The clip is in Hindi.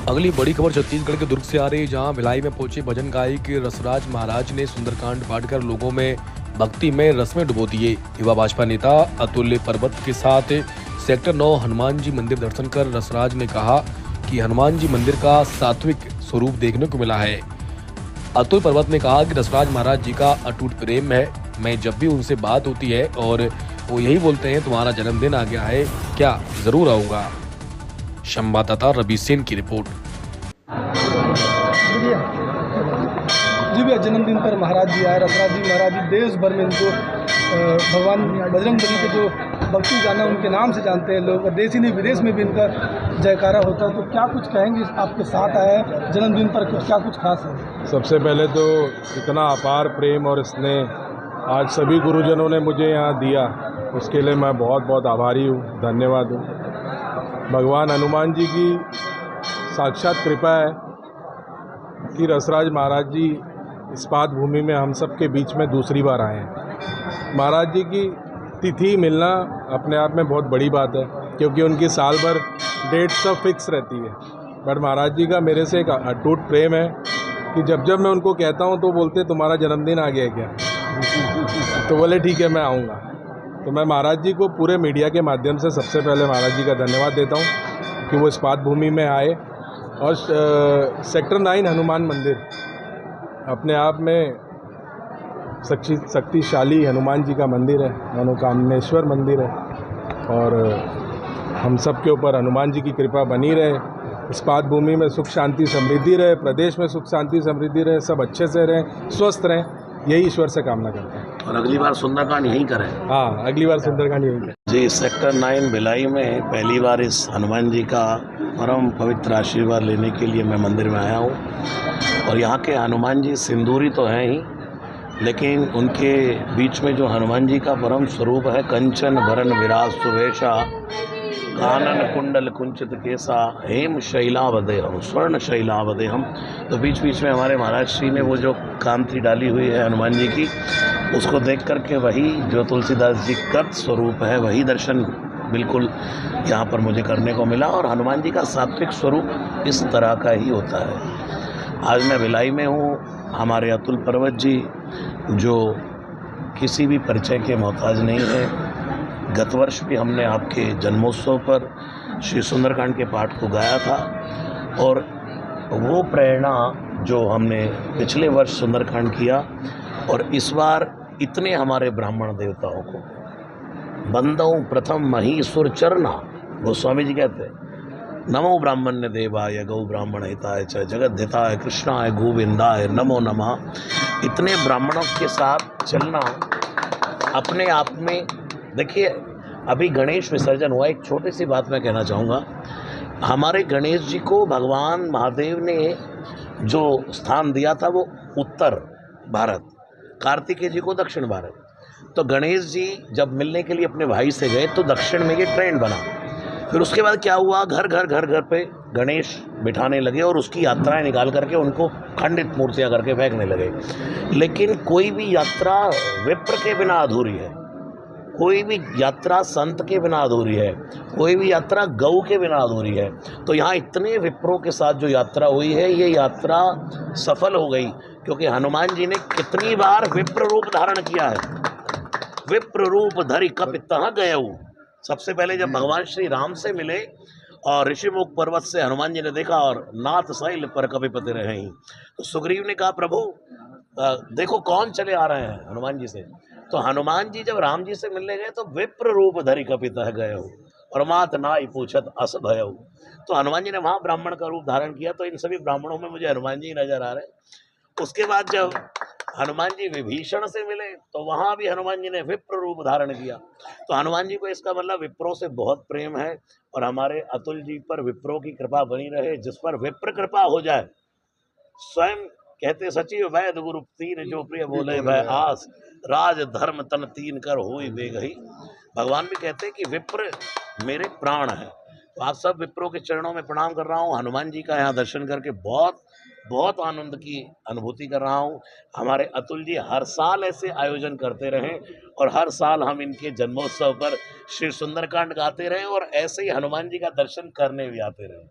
अगली बड़ी खबर छत्तीसगढ़ के दुर्ग से आ रही है, जहां भिलाई में पहुंचे भजन गायक रसराज महाराज ने सुंदरकांड पाठकर लोगों में भक्ति में रस में डुबो दिए। युवा भाजपा नेता अतुल पर्वत के साथ सेक्टर 9 हनुमान जी मंदिर दर्शन कर रसराज ने कहा कि हनुमान जी मंदिर का सात्विक स्वरूप देखने को मिला है। अतुल पर्वत ने कहा कि रसराज महाराज जी का अटूट प्रेम है। मैं जब भी उनसे बात होती है और वो यही बोलते हैं तुम्हारा जन्मदिन आ गया है, क्या जरूर आऊंगा। संवाददाता रवि सेन की रिपोर्ट। जी भैया, जन्मदिन पर महाराज जी आए, रसराज जी महाराज जी देश भर में इनको भगवान बजरंग बली के जो भक्ति गाना उनके नाम से जानते हैं लोग, देश ही नहीं विदेश में भी इनका जयकारा होता है। तो क्या कुछ कहेंगे, आपके साथ आए जन्मदिन पर, कुछ क्या कुछ खास है? सबसे पहले तो इतना अपार प्रेम और स्नेह आज सभी गुरुजनों ने मुझे यहाँ दिया, उसके लिए मैं बहुत बहुत आभारी हूँ, धन्यवाद हूँ। भगवान हनुमान जी की साक्षात कृपा है कि रसराज महाराज जी इस पाद भूमि में हम सब के बीच में दूसरी बार आए हैं। महाराज जी की तिथि मिलना अपने आप में बहुत बड़ी बात है, क्योंकि उनकी साल भर डेट सब फिक्स रहती है। बट महाराज जी का मेरे से एक अटूट प्रेम है कि जब जब मैं उनको कहता हूँ तो बोलते तुम्हारा जन्मदिन आ गया क्या? तो बोले ठीक है मैं आऊँगा। तो मैं महाराज जी को पूरे मीडिया के माध्यम से सबसे पहले महाराज जी का धन्यवाद देता हूँ कि वो इस पाद भूमि में आए। और सेक्टर 9 हनुमान मंदिर अपने आप में शक्तिशाली हनुमान जी का मंदिर है, मनोकामनेश्वर मंदिर है। और हम सब के ऊपर हनुमान जी की कृपा बनी रहे, इस पाद भूमि में सुख शांति समृद्धि रहे, प्रदेश में सुख शांति समृद्धि रहे, सब अच्छे से रहें, स्वस्थ रहें, यही ईश्वर से कामना करते हैं। और अगली बार सुंदरकांड यहीं करें। हाँ, अगली बार सुंदरकांड यहीं करें। जी, सेक्टर 9 भिलाई में पहली बार इस हनुमान जी का परम पवित्र आशीर्वाद लेने के लिए मैं मंदिर में आया हूँ। और यहाँ के हनुमान जी सिंदूरी तो हैं ही, लेकिन उनके बीच में जो हनुमान जी का परम स्वरूप है, कंचन भरण विराज सुवेशा, कानन कुंडल कुंचित केसा, हेम शैलावदेहम स्वर्ण शैलावदेहम। तो बीच बीच में हमारे महाराज श्री ने वो जो कांति डाली हुई है हनुमान जी की, उसको देख करके वही जो तुलसीदास जी का स्वरूप है, वही दर्शन बिल्कुल यहाँ पर मुझे करने को मिला। और हनुमान जी का सात्विक स्वरूप इस तरह का ही होता है। आज मैं भिलाई में हूँ। हमारे अतुल पर्वत जी जो किसी भी परिचय के मोहताज नहीं है, गत वर्ष भी हमने आपके जन्मोत्सव पर श्री सुंदरकांड के पाठ को गाया था। और वो प्रेरणा जो हमने पिछले वर्ष सुंदरकांड किया, और इस बार इतने हमारे ब्राह्मण देवताओं को बंदों प्रथम महीसुर चरना, गोस्वामी जी कहते हैं नमो ब्राह्मण्य देवाय गौ ब्राह्मण हिताय च जगत हिताय कृष्णाय गोविंदाय नमो नमः। इतने ब्राह्मणों के साथ चलना अपने आप में, देखिए अभी गणेश विसर्जन हुआ, एक छोटी सी बात मैं कहना चाहूँगा। हमारे गणेश जी को भगवान महादेव ने जो स्थान दिया था वो उत्तर भारत, कार्तिकेय जी को दक्षिण भारत। तो गणेश जी जब मिलने के लिए अपने भाई से गए तो दक्षिण में ये ट्रेंड बना। फिर उसके बाद क्या हुआ, घर घर पे गणेश बिठाने लगे और उसकी यात्राएं निकाल करके उनको खंडित मूर्तियां करके फेंकने लगे। लेकिन कोई भी यात्रा विप्र के बिना अधूरी है, कोई भी यात्रा संत के बिना अधूरी है, कोई भी यात्रा गौ के बिना अधूरी है। तो यहाँ इतने विप्रों के साथ जो यात्रा हुई है, ये यात्रा सफल हो गई, क्योंकि हनुमान जी ने कितनी बार विप्र रूप धारण किया है। विप्र रूप धरि कपितः गयऊ। सबसे पहले जब भगवान श्री राम से मिले और ऋषिमुख पर्वत से हनुमान जी ने देखा और नाथ शैल पर कपिपति रहे, तो सुग्रीव ने कहा प्रभु देखो कौन चले आ रहे हैं हनुमान जी से। तो हनुमान जी जब राम जी से मिलने गए तो विप्र रूप धरि कपितः गयऊ और मात नाई पूछत अस भयऊ। तो हनुमान जी ने वहाँ ब्राह्मण का रूप धारण किया। तो इन सभी ब्राह्मणों में मुझे हनुमान जी नजर आ रहे। उसके बाद जब हनुमान जी विभीषण से मिले तो वहां भी हनुमान जी ने विप्र रूप धारण किया। तो हनुमान जी को इसका मतलब विप्रों से बहुत प्रेम है। और हमारे अतुल जी पर विप्रों की कृपा बनी रहे, जिस पर विप्र कृपा हो जाए। स्वयं कहते सचिव वैद गुरु तीन जो प्रिय बोले भय आस, राज धर्म तन तीन कर होई बेगही। भगवान भी कहते हैं कि विप्र मेरे प्राण है। तो आप सब विप्रों के चरणों में प्रणाम कर रहा हूँ। हनुमान जी का यहाँ दर्शन करके बहुत बहुत आनंद की अनुभूति कर रहा हूँ। हमारे अतुल जी हर साल ऐसे आयोजन करते रहें और हर साल हम इनके जन्मोत्सव पर श्री सुंदरकांड गाते रहें और ऐसे ही हनुमान जी का दर्शन करने भी आते रहें।